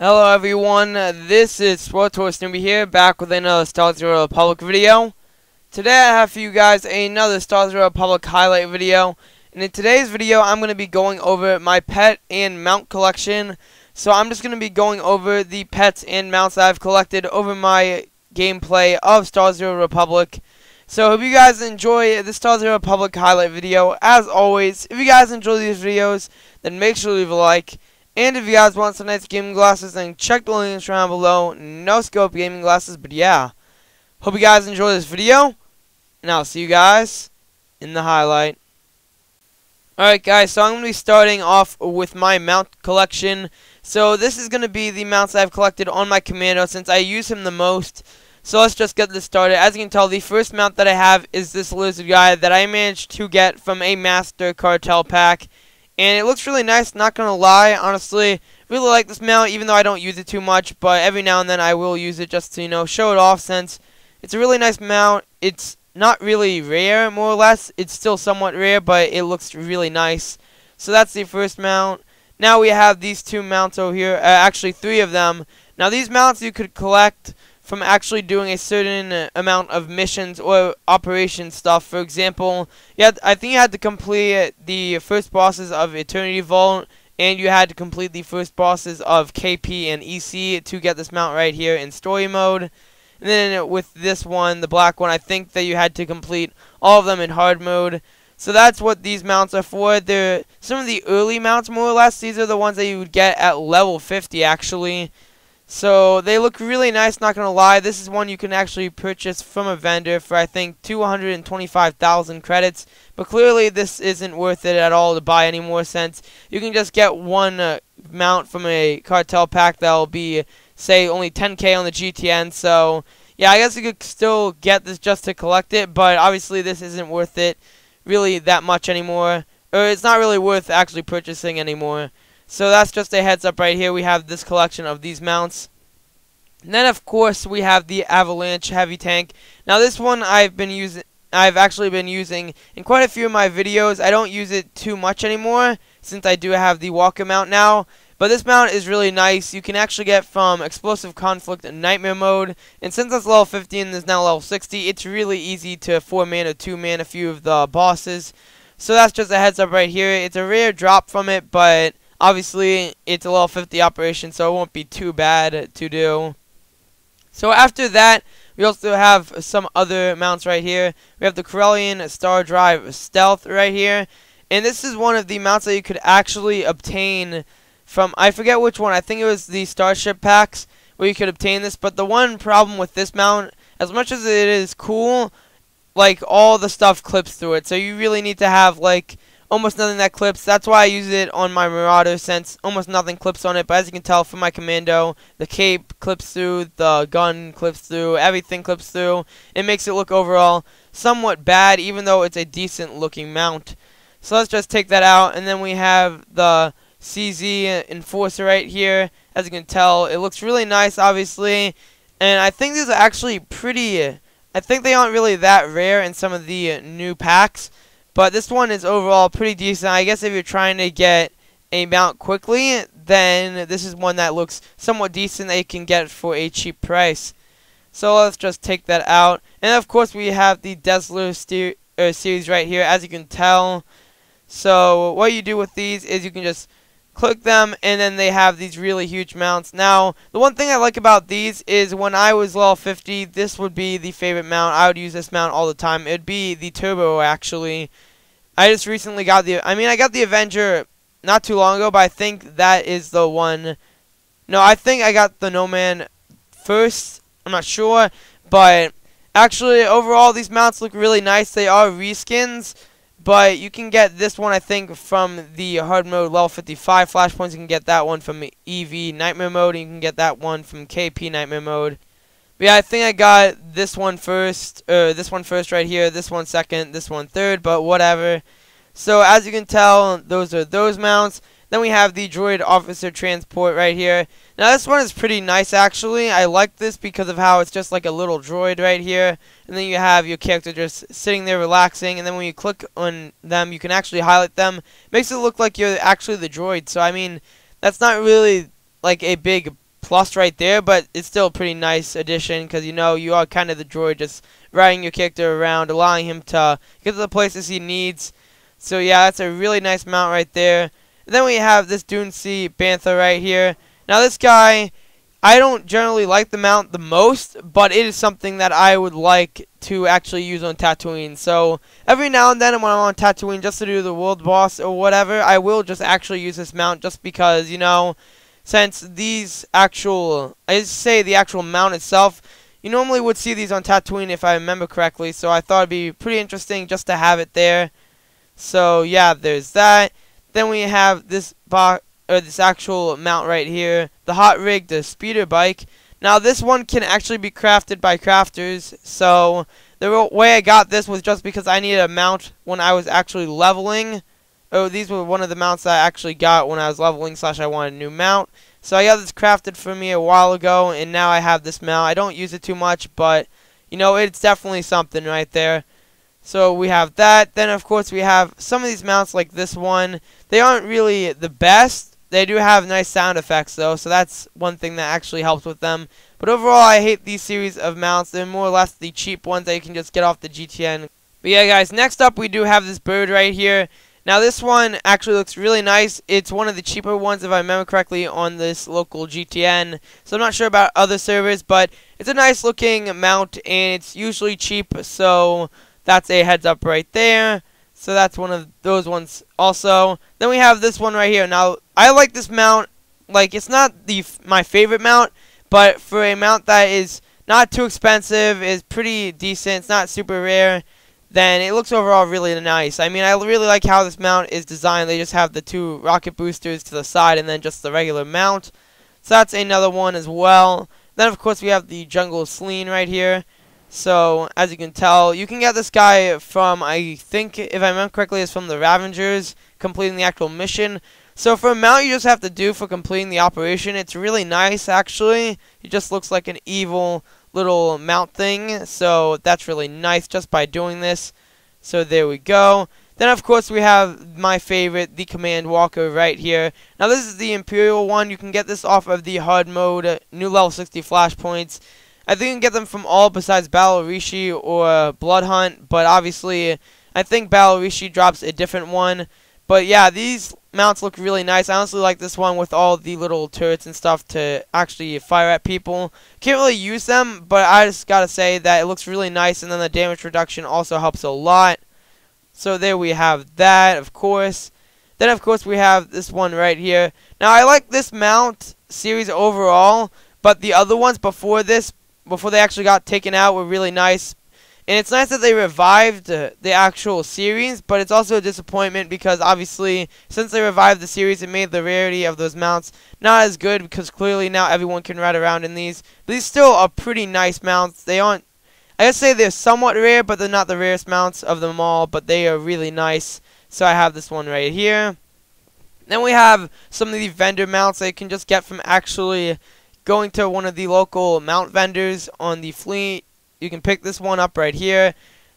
Hello everyone, this is Supersnoopy here, back with another Stardrive Republic video. Today I have for you guys another Stardrive Republic highlight video, and in today's video I'm going to be going over my pet and mount collection. So I'm just going to be going over the pets and mounts that I've collected over my gameplay of Stardrive Republic. So hope you guys enjoy this Stardrive Republic highlight video. As always, if you guys enjoy these videos, then make sure to leave a like. And if you guys want some nice gaming glasses, then check the links down below. No scope gaming glasses, but yeah. Hope you guys enjoy this video, and I'll see you guys in the highlight. Alright guys, so I'm going to be starting off with my mount collection. So this is going to be the mounts I've collected on my Commando since I use him the most. So let's just get this started. As you can tell, the first mount that I have is this lizard guy that I managed to get from a Master Cartel pack. And it looks really nice, not gonna lie, honestly. Really like this mount, even though I don't use it too much. But every now and then I will use it just to, you know, show it off, since it's a really nice mount. It's not really rare, more or less. It's still somewhat rare, but it looks really nice. So that's the first mount. Now we have these two mounts over here, actually three of them. Now these mounts you could collect from actually doing a certain amount of missions or operation stuff. For example, I think you had to complete the first bosses of Eternity Vault, and you had to complete the first bosses of KP and EC to get this mount right here in story mode. And then with this one, the black one, I think that you had to complete all of them in hard mode. So that's what these mounts are for. They're some of the early mounts, more or less. These are the ones that you would get at level 50, actually. So they look really nice, not gonna lie. This is one you can actually purchase from a vendor for, I think, 225,000 credits. But clearly this isn't worth it at all to buy anymore, since you can just get one mount from a cartel pack that'll be, say, only 10k on the GTN. So yeah, I guess you could still get this just to collect it, but obviously this isn't worth it really that much anymore. Or it's not really worth actually purchasing anymore. So that's just a heads up right here. We have this collection of these mounts. And then of course we have the Avalanche heavy tank. Now this one I've actually been using in quite a few of my videos. I don't use it too much anymore since I do have the Walker mount now. But this mount is really nice. You can actually get from Explosive Conflict and Nightmare mode. And since it's level 50 and there's now level 60, it's really easy to 4-man or 2-man a few of the bosses. So that's just a heads up right here. It's a rare drop from it, but obviously, it's a level 50 operation, so it won't be too bad to do. So after that, we also have some other mounts right here. We have the Corellian Stardrive Stealth right here. And this is one of the mounts that you could actually obtain from, I forget which one. I think it was the Starship packs where you could obtain this. But the one problem with this mount, as much as it is cool, like, all the stuff clips through it. So you really need to have, like, almost nothing that clips. That's why I use it on my Marauder, since almost nothing clips on it. But as you can tell from my Commando, the cape clips through, the gun clips through, everything clips through. It makes it look overall somewhat bad, even though it's a decent looking mount. So let's just take that out. And then we have the CZ Enforcer right here. As you can tell, it looks really nice, obviously. And I think these are actually pretty, I think they aren't really that rare in some of the new packs. But this one is overall pretty decent. I guess if you're trying to get a mount quickly, then this is one that looks somewhat decent that you can get for a cheap price. So let's just take that out. And of course we have the Dazzler series right here, as you can tell. So what you do with these is you can just click them, and then they have these really huge mounts. Now, the one thing I like about these is when I was level 50, this would be the favorite mount. I would use this mount all the time. It would be the Turbo, actually. I just recently got I got the Avenger not too long ago, but I think that is the one. No, I think I got the No Man first. I'm not sure, but actually, overall, these mounts look really nice. They are reskins. But you can get this one, I think, from the hard mode level 55 flashpoints. You can get that one from EV Nightmare mode. And you can get that one from KP Nightmare mode. But yeah, I think I got this one first. This one first right here. This one second. This one third. But whatever. So as you can tell, those are those mounts. Then we have the Droid Officer Transport right here. Now this one is pretty nice, actually. I like this because of how it's just like a little droid right here. And then you have your character just sitting there relaxing. And then when you click on them, you can actually highlight them. It makes it look like you're actually the droid. So I mean, that's not really like a big plus right there, but it's still a pretty nice addition because, you know, you are kind of the droid just riding your character around, allowing him to get to the places he needs. So yeah, that's a really nice mount right there. And then we have this Dune See Panther right here. Now this guy, I don't generally like the mount the most, but it is something that I would like to actually use on Tatooine. So every now and then when I'm on Tatooine just to do the world boss or whatever, I will just actually use this mount just because, you know, since these actual, I just say the actual mount itself, you normally would see these on Tatooine if I remember correctly, so I thought it'd be pretty interesting just to have it there. So yeah, there's that. Then we have this this actual mount right here, the hot rig, the speeder bike. Now this one can actually be crafted by crafters, so the way I got this was just because I needed a mount when I was actually leveling. Oh, these were one of the mounts that I actually got when I was leveling / I wanted a new mount. So I got this crafted for me a while ago, and now I have this mount. I don't use it too much, but, you know, it's definitely something right there. So we have that. Then, of course, we have some of these mounts like this one. They aren't really the best. They do have nice sound effects, though, so that's one thing that actually helps with them. But overall, I hate these series of mounts. They're more or less the cheap ones that you can just get off the GTN. But yeah, guys, next up we do have this bird right here. Now this one actually looks really nice. It's one of the cheaper ones, if I remember correctly, on this local GTN. So I'm not sure about other servers, but it's a nice looking mount, and it's usually cheap, so that's a heads up right there. So that's one of those ones also. Then we have this one right here. Now, I like this mount. Like, it's not my favorite mount, but for a mount that is not too expensive, is pretty decent, it's not super rare, then it looks overall really nice. I mean, I really like how this mount is designed. They just have the 2 rocket boosters to the side and then just the regular mount. So that's another one as well. Then, of course, we have the Jungle Sleen right here. So, as you can tell, you can get this guy from, I think, if I remember correctly, it's from the Ravengers, completing the actual mission. So, for a mount you just have to do for completing the operation, it's really nice, actually. It just looks like an evil little mount thing, so that's really nice just by doing this. So, there we go. Then, of course, we have my favorite, the Command Walker right here. Now, this is the Imperial one. You can get this off of the HUD mode, new level 60 flashpoints. I think you can get them from all besides Battle Rishi or Blood Hunt, but obviously I think Battle Rishi drops a different one. But yeah, these mounts look really nice. I honestly like this one with all the little turrets and stuff to actually fire at people. Can't really use them, but I just gotta say that it looks really nice, and then the damage reduction also helps a lot. So there we have that, of course. Then of course we have this one right here. Now I like this mount series overall, but the other ones before this, before they actually got taken out, were really nice. And it's nice that they revived the actual series, but it's also a disappointment because obviously since they revived the series, it made the rarity of those mounts not as good, because clearly now everyone can ride around in these. But these still are pretty nice mounts. They aren't, I guess say they're somewhat rare, but they're not the rarest mounts of them all, but they are really nice. So I have this one right here. Then we have some of the vendor mounts that you can just get from actually going to one of the local mount vendors on the fleet. You can pick this one up right here.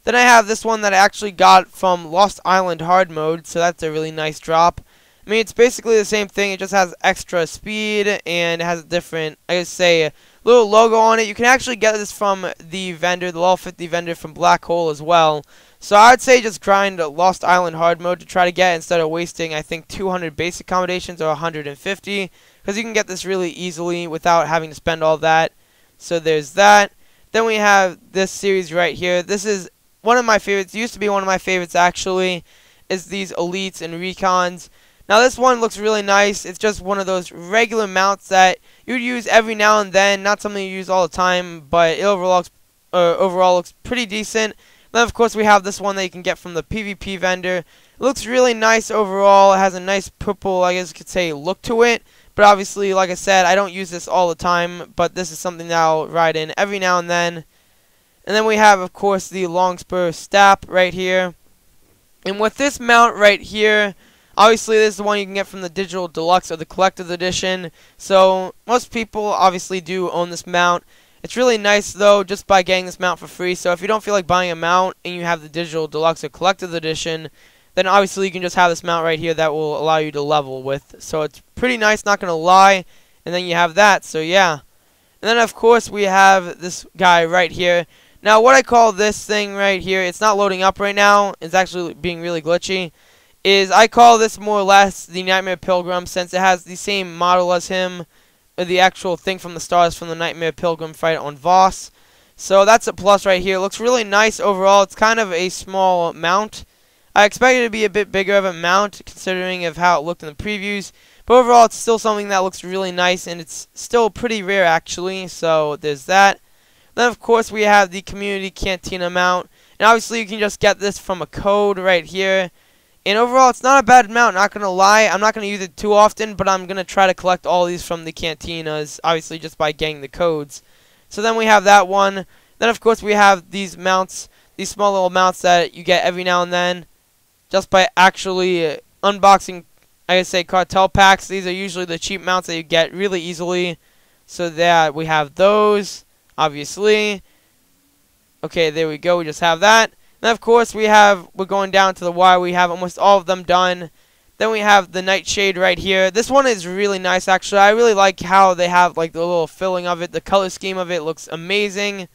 Then I have this one that I actually got from Lost Island hard mode, so that's a really nice drop. I mean, it's basically the same thing, it just has extra speed and it has a different, I guess say, a little logo on it. You can actually get this from the vendor, the level 50 vendor from Black Hole as well. So I would say just grind Lost Island hard mode to try to get it instead of wasting, I think, 200 basic accommodations or 150. Because you can get this really easily without having to spend all that. So there's that. Then we have this series right here. This is one of my favorites. It used to be one of my favorites, actually. Is these Elites and Recons. Now this one looks really nice. It's just one of those regular mounts that you'd use every now and then. Not something you use all the time, but it overall looks pretty decent. Then of course we have this one that you can get from the PvP vendor. It looks really nice overall. It has a nice purple, I guess you could say, look to it. But obviously, like I said, I don't use this all the time, but this is something that I'll ride in every now and then. And then we have, of course, the Longspur Stap right here. And with this mount right here, obviously this is the one you can get from the Digital Deluxe or the Collector's Edition. So most people obviously do own this mount. It's really nice, though, just by getting this mount for free. So if you don't feel like buying a mount and you have the Digital Deluxe or Collector's Edition, then obviously you can just have this mount right here that will allow you to level with. So it's pretty nice, not going to lie. And And then you have that, so yeah. And then, of course, we have this guy right here. Now, what I call this thing right here, it's not loading up right now. It's actually being really glitchy. I call this more or less the Nightmare Pilgrim, since it has the same model as him. The actual thing from the stars from the Nightmare Pilgrim fight on Voss. So that's a plus right here. It looks really nice overall. It's kind of a small mount. I expected it to be a bit bigger of a mount, considering of how it looked in the previews. But overall, it's still something that looks really nice, and it's still pretty rare, actually. So there's that. Then, of course, we have the Community Cantina mount. And obviously, you can just get this from a code right here. And overall, it's not a bad mount, not going to lie. I'm not going to use it too often, but I'm going to try to collect all these from the Cantinas, obviously, just by getting the codes. So then we have that one. Then, of course, we have these mounts, these small little mounts that you get every now and then, just by actually unboxing, I say, cartel packs. These are usually the cheap mounts that you get really easily. So that we have those, obviously. Okay, there we go. We just have that. Then, of course, we're going down to the wire. We have almost all of them done. Then we have the Nightshade right here. This one is really nice, actually. I really like how they have like the little filling of it. The color scheme of it looks amazing.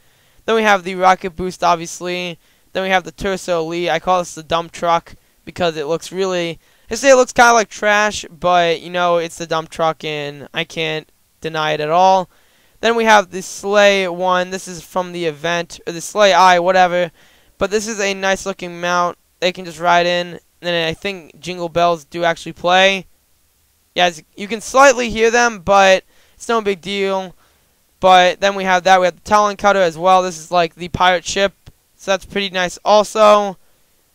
Then we have the rocket boost, obviously. Then we have the Torso Elite. I call this the dump truck because it looks really... I say it looks kind of like trash, but, you know, it's the dump truck, and I can't deny it at all. Then we have the Sleigh one. This is from the event, or the Sleigh Eye, whatever. But this is a nice-looking mount. They can just ride in. And I think Jingle Bells do actually play. Yeah, you can slightly hear them, but it's no big deal. But then we have that. We have the Talon Cutter as well. This is like the pirate ship, so that's pretty nice also.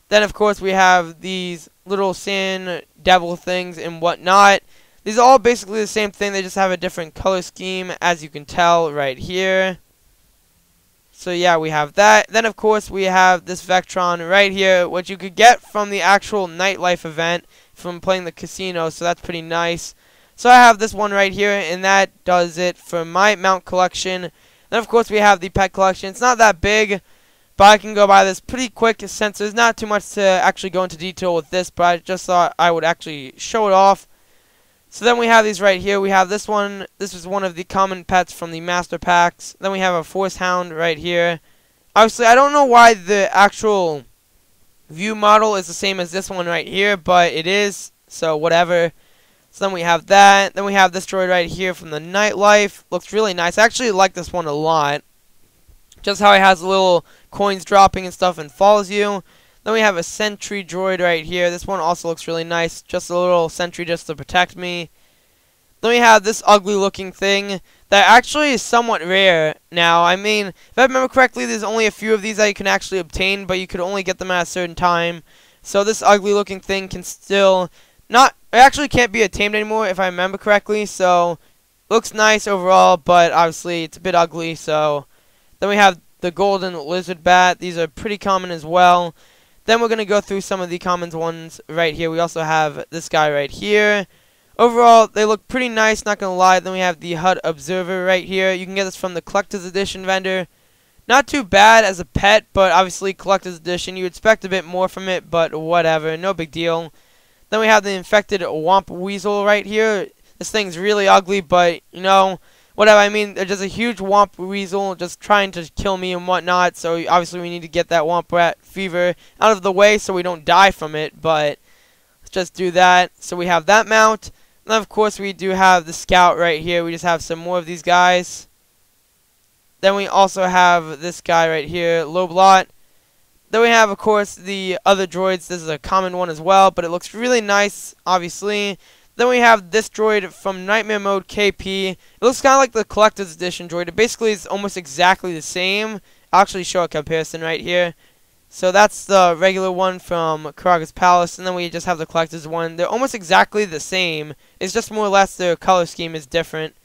Then, of course, we have these little sand devil things and whatnot. These are all basically the same thing. They just have a different color scheme, as you can tell right here. So, yeah, we have that. Then, of course, we have this Vectron right here, which you could get from the actual Nightlife event from playing the casino. So, that's pretty nice. So, I have this one right here, and that does it for my mount collection. Then, of course, we have the pet collection. It's not that big, but I can go by this pretty quick since there's not too much to actually go into detail with this, but I just thought I would actually show it off. So then we have these right here. We have this one. This is one of the common pets from the Master Packs. Then we have a Force Hound right here. Obviously, I don't know why the actual view model is the same as this one right here, but it is, so whatever. So then we have that. Then we have this droid right here from the Nightlife. Looks really nice. I actually like this one a lot. Just how it has little coins dropping and stuff and follows you. Then we have a Sentry Droid right here. This one also looks really nice. Just a little sentry just to protect me. Then we have this ugly looking thing that actually is somewhat rare now. I mean, if I remember correctly, there's only a few of these that you can actually obtain, but you could only get them at a certain time. So this ugly looking thing can still not... It actually can't be tamed anymore if I remember correctly. So, looks nice overall, but obviously it's a bit ugly. So, then we have the Golden Lizard Bat. These are pretty common as well. Then we're going to go through some of the common ones right here. We also have this guy right here. Overall, they look pretty nice, not going to lie. Then we have the Hud Observer right here. You can get this from the Collector's Edition vendor. Not too bad as a pet, but obviously Collector's Edition. You expect a bit more from it, but whatever. No big deal. Then we have the Infected Womp Weasel right here. This thing's really ugly, but, you know... Whatever, I mean, there's just a huge Womp Weasel just trying to kill me and whatnot, so obviously we need to get that Womp Rat fever out of the way so we don't die from it, but let's just do that. So we have that mount, and then of course we do have the Scout right here. We just have some more of these guys. Then we also have this guy right here, Loblot. Then we have, of course, the other droids. This is a common one as well, but it looks really nice, obviously. Then we have this droid from Nightmare Mode KP. It looks kind of like the Collector's Edition droid. It basically is almost exactly the same. I'll actually show a comparison right here. So that's the regular one from Karaga's Palace, and then we just have the Collector's one. They're almost exactly the same. It's just more or less their color scheme is different.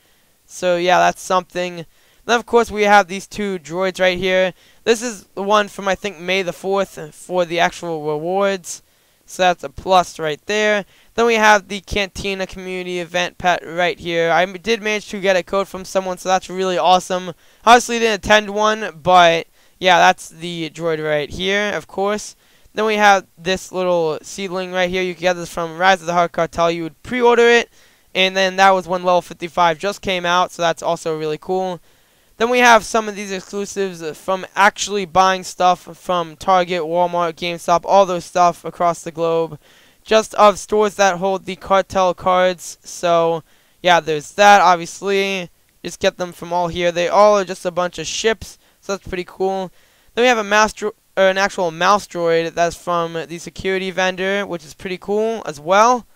So yeah, that's something. Then of course we have these two droids right here. This is the one from I think May the 4th for the actual rewards. So that's a plus right there. Then we have the Cantina community event pet right here. I did manage to get a code from someone, so that's really awesome. Obviously didn't attend one, but yeah, that's the droid right here, of course. Then we have this little seedling right here. You can get this from Rise of the Heart Cartel. You would pre-order it, And then that was when level 55 just came out, so that's also really cool. Then we have some of these exclusives from actually buying stuff from Target, Walmart, GameStop, all those stuff across the globe. Just of stores that hold the cartel cards. So, yeah, there's that, obviously. Just get them from all here. They all are just a bunch of ships, so that's pretty cool. Then we have an actual mouse droid that's from the security vendor, which is pretty cool as well.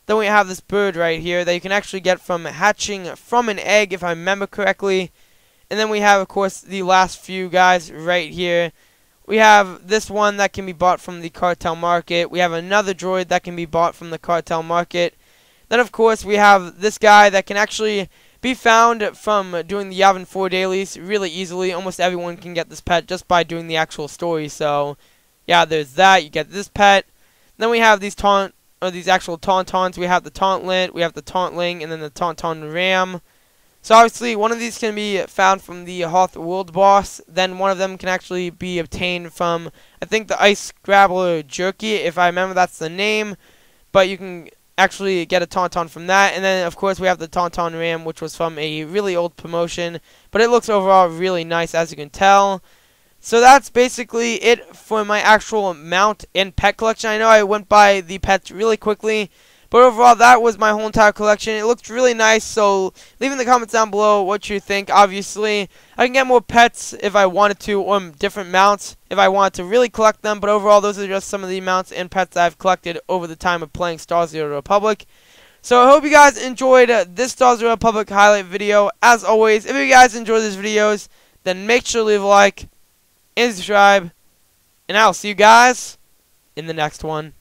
Then we have this bird right here that you can actually get from hatching from an egg, if I remember correctly. And then we have, of course, the last few guys right here. We have this one that can be bought from the cartel market. We have another droid that can be bought from the cartel market. Then, of course, we have this guy that can actually be found from doing the Yavin 4 dailies really easily. Almost everyone can get this pet just by doing the actual story. So, yeah, there's that. You get this pet. Then we have these actual Tauntauns. We have the Tauntlet, we have the Tauntling, and then the Tauntaun Ram. So obviously, one of these can be found from the Hoth World Boss. Then one of them can actually be obtained from, I think, the Ice Grabbler Jerky, if I remember that's the name. But you can actually get a Tauntaun from that. And then, of course, we have the Tauntaun Ram, which was from a really old promotion. But it looks overall really nice, as you can tell. So that's basically it for my actual mount and pet collection. I know I went by the pets really quickly, but overall that was my whole entire collection. It looked really nice, so leave in the comments down below what you think. Obviously, I can get more pets if I wanted to, or different mounts if I wanted to really collect them, but overall those are just some of the mounts and pets that I've collected over the time of playing Star Wars: The Old Republic. So I hope you guys enjoyed this Star Wars: The Old Republic highlight video. As always, if you guys enjoy these videos, then make sure to leave a like and subscribe, and I'll see you guys in the next one.